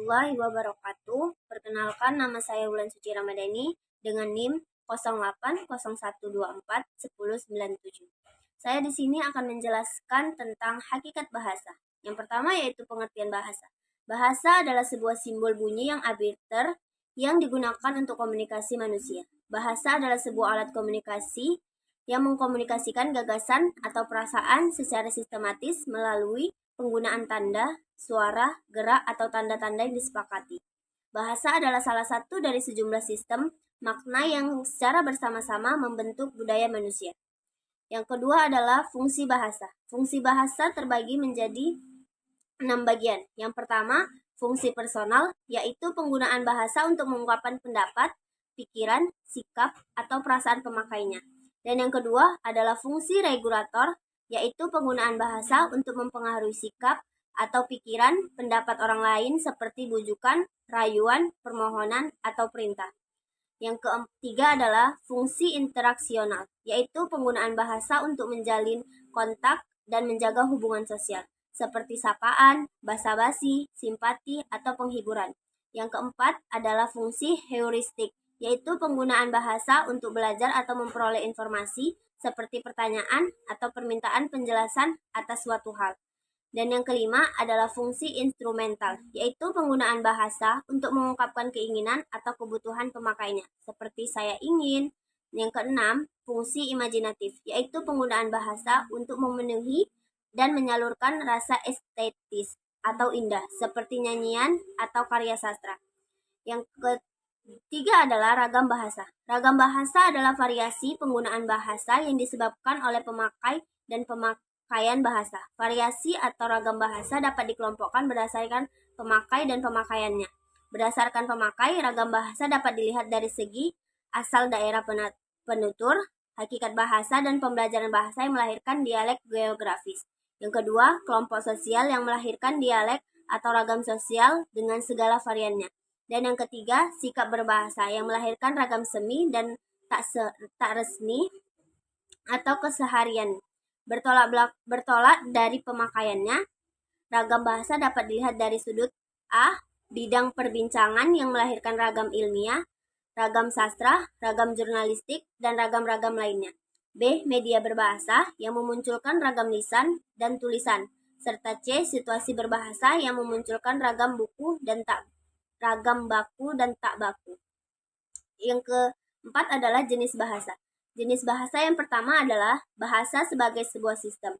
warahmatullahi wabarakatuh. Perkenalkan, nama saya Wulan Suci Ramadhani dengan NIM 0801241097. Saya di sini akan menjelaskan tentang hakikat bahasa. Yang pertama yaitu pengertian bahasa. Bahasa adalah sebuah simbol bunyi yang arbiter yang digunakan untuk komunikasi manusia. Bahasa adalah sebuah alat komunikasi yang mengkomunikasikan gagasan atau perasaan secara sistematis melalui penggunaan tanda, suara, gerak, atau tanda-tanda yang disepakati. Bahasa adalah salah satu dari sejumlah sistem makna yang secara bersama-sama membentuk budaya manusia. Yang kedua adalah fungsi bahasa. Fungsi bahasa terbagi menjadi 6 bagian. Yang pertama, fungsi personal, yaitu penggunaan bahasa untuk mengungkapkan pendapat, pikiran, sikap, atau perasaan pemakainya. Dan yang kedua adalah fungsi regulator, yaitu penggunaan bahasa untuk mempengaruhi sikap atau pikiran, pendapat orang lain seperti bujukan, rayuan, permohonan, atau perintah. Yang ketiga adalah fungsi interaksional, yaitu penggunaan bahasa untuk menjalin kontak dan menjaga hubungan sosial, seperti sapaan, basa-basi, simpati, atau penghiburan. Yang keempat adalah fungsi heuristik, yaitu penggunaan bahasa untuk belajar atau memperoleh informasi seperti pertanyaan atau permintaan penjelasan atas suatu hal. Dan yang kelima adalah fungsi instrumental, yaitu penggunaan bahasa untuk mengungkapkan keinginan atau kebutuhan pemakainya, seperti saya ingin. Yang keenam, fungsi imajinatif, yaitu penggunaan bahasa untuk memenuhi dan menyalurkan rasa estetis atau indah, seperti nyanyian atau karya sastra. Yang ketiga adalah ragam bahasa. Ragam bahasa adalah variasi penggunaan bahasa yang disebabkan oleh pemakai dan pemakaian bahasa. Variasi atau ragam bahasa dapat dikelompokkan berdasarkan pemakai dan pemakaiannya. Berdasarkan pemakai, ragam bahasa dapat dilihat dari segi asal daerah penutur, hakikat bahasa, dan pembelajaran bahasa yang melahirkan dialek geografis. Yang kedua, kelompok sosial yang melahirkan dialek atau ragam sosial dengan segala variannya. Dan yang ketiga, sikap berbahasa yang melahirkan ragam semi dan tak resmi atau keseharian. Bertolak dari pemakaiannya, ragam bahasa dapat dilihat dari sudut A, bidang perbincangan yang melahirkan ragam ilmiah, ragam sastra, ragam jurnalistik, dan ragam-ragam lainnya. B, media berbahasa yang memunculkan ragam lisan dan tulisan, serta C, situasi berbahasa yang memunculkan ragam baku dan tak baku. Yang keempat adalah jenis bahasa. Jenis bahasa yang pertama adalah bahasa sebagai sebuah sistem.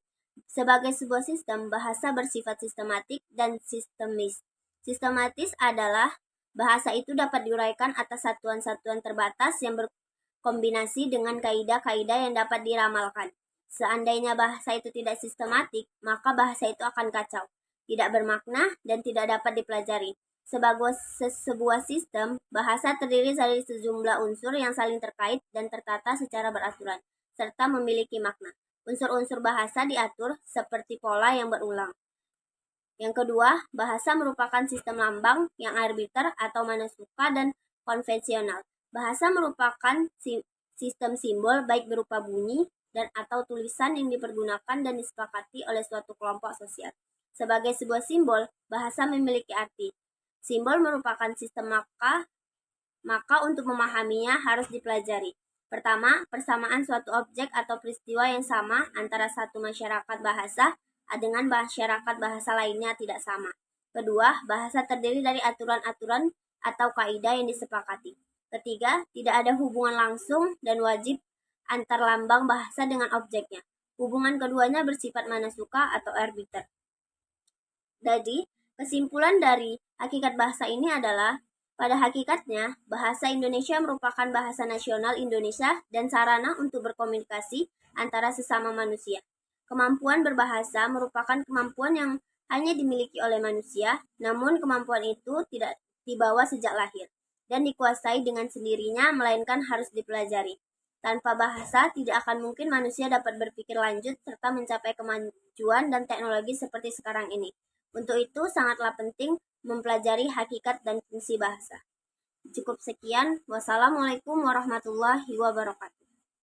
Sebagai sebuah sistem, bahasa bersifat sistematik dan sistemis. Sistematis adalah bahasa itu dapat diuraikan atas satuan-satuan terbatas yang berkombinasi dengan kaidah-kaidah yang dapat diramalkan. Seandainya bahasa itu tidak sistematik, maka bahasa itu akan kacau, tidak bermakna, dan tidak dapat dipelajari. Sebuah sistem bahasa terdiri dari sejumlah unsur yang saling terkait dan tertata secara beraturan, serta memiliki makna. Unsur-unsur bahasa diatur seperti pola yang berulang. Yang kedua, bahasa merupakan sistem lambang yang arbiter atau manasuka dan konvensional. Bahasa merupakan sistem simbol baik berupa bunyi dan atau tulisan yang dipergunakan dan disepakati oleh suatu kelompok sosial. Sebagai sebuah simbol, bahasa memiliki arti. Simbol merupakan sistem maka untuk memahaminya harus dipelajari. Pertama, persamaan suatu objek atau peristiwa yang sama antara satu masyarakat bahasa dengan masyarakat bahasa lainnya tidak sama. Kedua, bahasa terdiri dari aturan-aturan atau kaidah yang disepakati. Ketiga, tidak ada hubungan langsung dan wajib antar lambang bahasa dengan objeknya. Hubungan keduanya bersifat manasuka atau arbiter. Jadi, kesimpulan dari hakikat bahasa ini adalah, pada hakikatnya, bahasa Indonesia merupakan bahasa nasional Indonesia dan sarana untuk berkomunikasi antara sesama manusia. Kemampuan berbahasa merupakan kemampuan yang hanya dimiliki oleh manusia, namun kemampuan itu tidak dibawa sejak lahir dan dikuasai dengan sendirinya, melainkan harus dipelajari. Tanpa bahasa, tidak akan mungkin manusia dapat berpikir lanjut serta mencapai kemajuan dan teknologi seperti sekarang ini. Untuk itu, sangatlah penting mempelajari hakikat dan fungsi bahasa. Cukup sekian. Wassalamualaikum warahmatullahi wabarakatuh.